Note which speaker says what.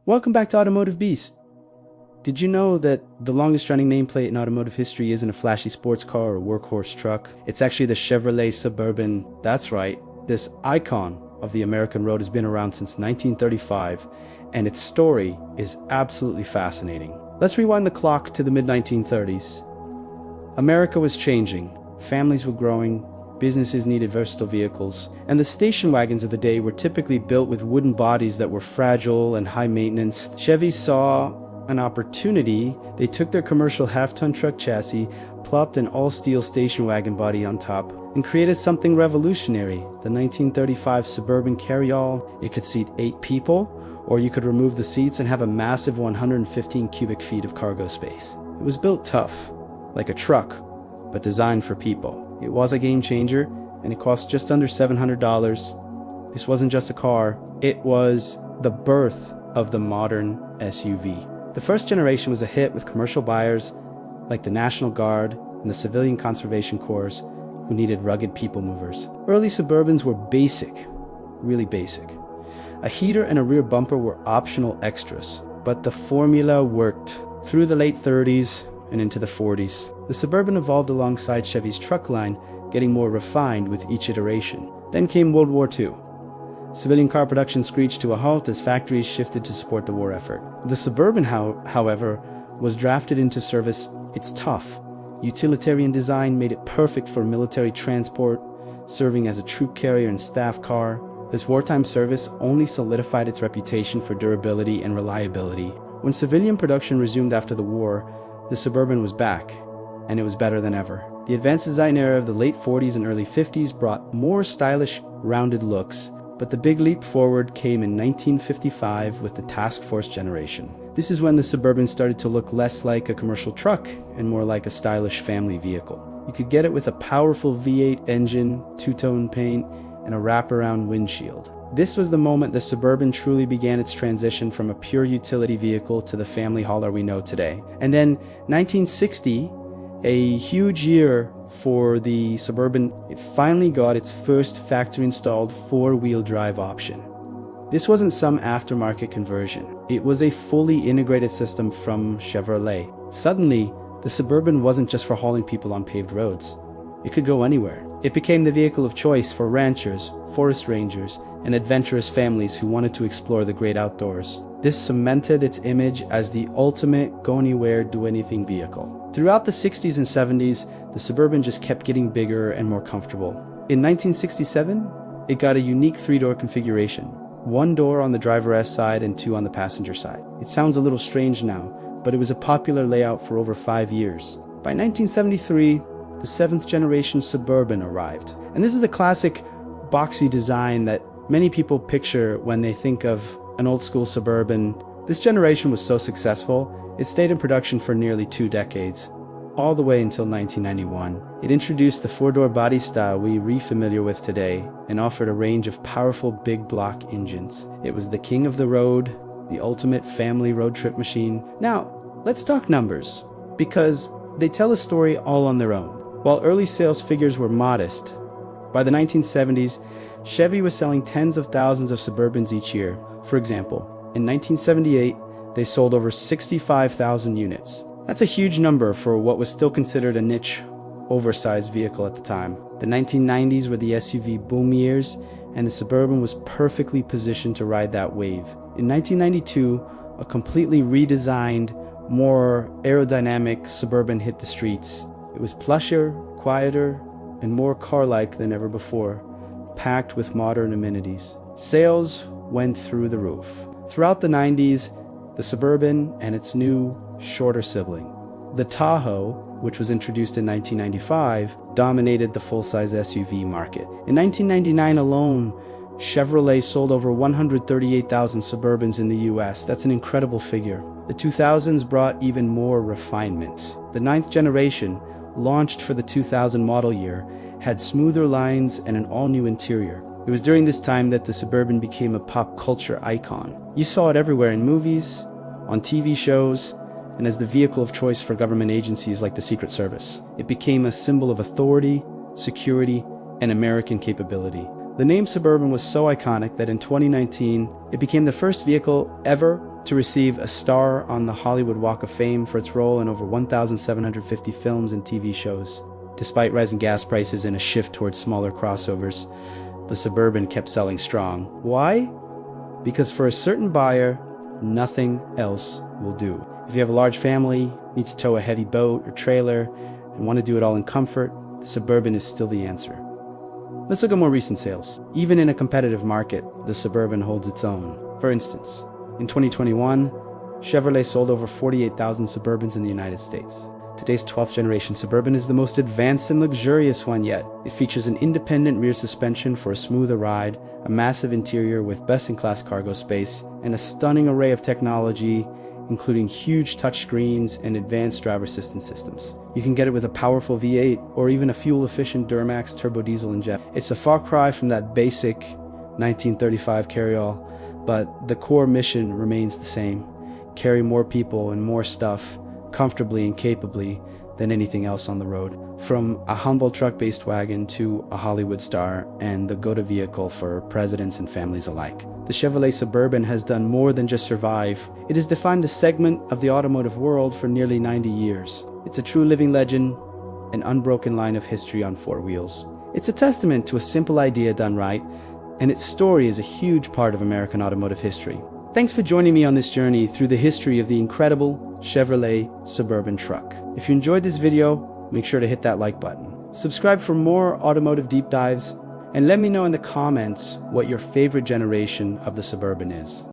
Speaker 1: Welcome back to Automotive Beast. Did you know that the longest running nameplate in automotive history isn't a flashy sports car or workhorse truck? It's actually the Chevrolet Suburban. That's right, this icon of the American road has been around since 1935, and its story is absolutely fascinating. Let's rewind the clock to the mid-1930s. America was changing, families were growing, businesses needed versatile vehicles, and the station wagons of the day were typically built with wooden bodies that were fragile and high maintenance. Chevy saw an opportunity. They took their commercial half-ton truck chassis, plopped an all-steel station wagon body on top, and created something revolutionary, the 1935 Suburban Carryall. It could seat 8 people, or you could remove the seats and have a massive 115 cubic feet of cargo space. It was built tough, like a truck, but designed for people. It was a game changer, and it cost just under $700. This wasn't just a car, it was the birth of the modern SUV. The first generation was a hit with commercial buyers like the National Guard and the Civilian Conservation Corps who needed rugged people movers. Early Suburbans were basic, really basic. A heater and a rear bumper were optional extras, but the formula worked. Through the late 30s and into the 40s, the Suburban evolved alongside Chevy's truck line, getting more refined with each iteration. Then came World War II. Civilian car production screeched to a halt as factories shifted to support the war effort. The Suburban, however, was drafted into service. Its tough, utilitarian design made it perfect for military transport, serving as a troop carrier and staff car. This wartime service only solidified its reputation for durability and reliability. When civilian production resumed after the war, the Suburban was back, and it was better than ever. The advanced design era of the late 40s and early 50s brought more stylish, rounded looks, but the big leap forward came in 1955 with the Task Force generation. This is when the Suburban started to look less like a commercial truck and more like a stylish family vehicle. You could get it with a powerful V8 engine, two-tone paint, and a wraparound windshield. This was the moment the Suburban truly began its transition from a pure utility vehicle to the family hauler we know today. And then 1960, a huge year for the Suburban, it finally got its first factory-installed four-wheel drive option. This wasn't some aftermarket conversion. It was a fully integrated system from Chevrolet. Suddenly, the Suburban wasn't just for hauling people on paved roads. It could go anywhere. It became the vehicle of choice for ranchers, forest rangers, and adventurous families who wanted to explore the great outdoors. This cemented its image as the ultimate go-anywhere, do-anything vehicle. Throughout the 60s and 70s, the Suburban just kept getting bigger and more comfortable. In 1967, it got a unique 3-door configuration. 1 door on the driver's side and 2 on the passenger side. It sounds a little strange now, but it was a popular layout for over 5 years. By 1973, the 7th generation Suburban arrived. And this is the classic boxy design that many people picture when they think of an old school Suburban. This generation was so successful, it stayed in production for nearly 2 decades, all the way until 1991. It introduced the 4-door body style we're familiar with today and offered a range of powerful big block engines. It was the king of the road, the ultimate family road trip machine. Now, let's talk numbers, because they tell a story all on their own. While early sales figures were modest, by the 1970s, Chevy was selling tens of thousands of Suburbans each year. For example, in 1978, they sold over 65,000 units. That's a huge number for what was still considered a niche, oversized vehicle at the time. The 1990s were the SUV boom years, and the Suburban was perfectly positioned to ride that wave. In 1992, a completely redesigned, more aerodynamic Suburban hit the streets. It was plusher, quieter, and more car-like than ever before, packed with modern amenities. Sales went through the roof. Throughout the 90s, the Suburban and its new, shorter sibling, the Tahoe, which was introduced in 1995, dominated the full-size SUV market. In 1999 alone, Chevrolet sold over 138,000 Suburbans in the US. That's an incredible figure. The 2000s brought even more refinement. The 9th generation, launched for the 2000 model year, had smoother lines and an all-new interior. It was during this time that the Suburban became a pop culture icon. You saw it everywhere in movies, on TV shows, and as the vehicle of choice for government agencies like the Secret Service. It became a symbol of authority, security, and American capability. The name Suburban was so iconic that in 2019, it became the first vehicle ever to receive a star on the Hollywood Walk of Fame for its role in over 1,750 films and TV shows. Despite rising gas prices and a shift towards smaller crossovers, the Suburban kept selling strong. Why? Because for a certain buyer, nothing else will do. If you have a large family, need to tow a heavy boat or trailer, and want to do it all in comfort, the Suburban is still the answer. Let's look at more recent sales. Even in a competitive market, the Suburban holds its own. For instance, in 2021, Chevrolet sold over 48,000 Suburbans in the United States. Today's 12th generation Suburban is the most advanced and luxurious one yet. It features an independent rear suspension for a smoother ride, a massive interior with best-in-class cargo space, and a stunning array of technology, including huge touchscreens and advanced driver assistance systems. You can get it with a powerful V8 or even a fuel-efficient Duramax turbo diesel inject. It's a far cry from that basic 1935 carryall, but the core mission remains the same: carry more people and more stuff comfortably and capably than anything else on the road. From a humble truck-based wagon to a Hollywood star and the go-to vehicle for presidents and families alike, the Chevrolet Suburban has done more than just survive. It has defined a segment of the automotive world for nearly 90 years. It's a true living legend, an unbroken line of history on four wheels. It's a testament to a simple idea done right, and its story is a huge part of American automotive history. Thanks for joining me on this journey through the history of the incredible Chevrolet Suburban truck. If you enjoyed this video, make sure to hit that like button. Subscribe for more automotive deep dives, and let me know in the comments what your favorite generation of the Suburban is.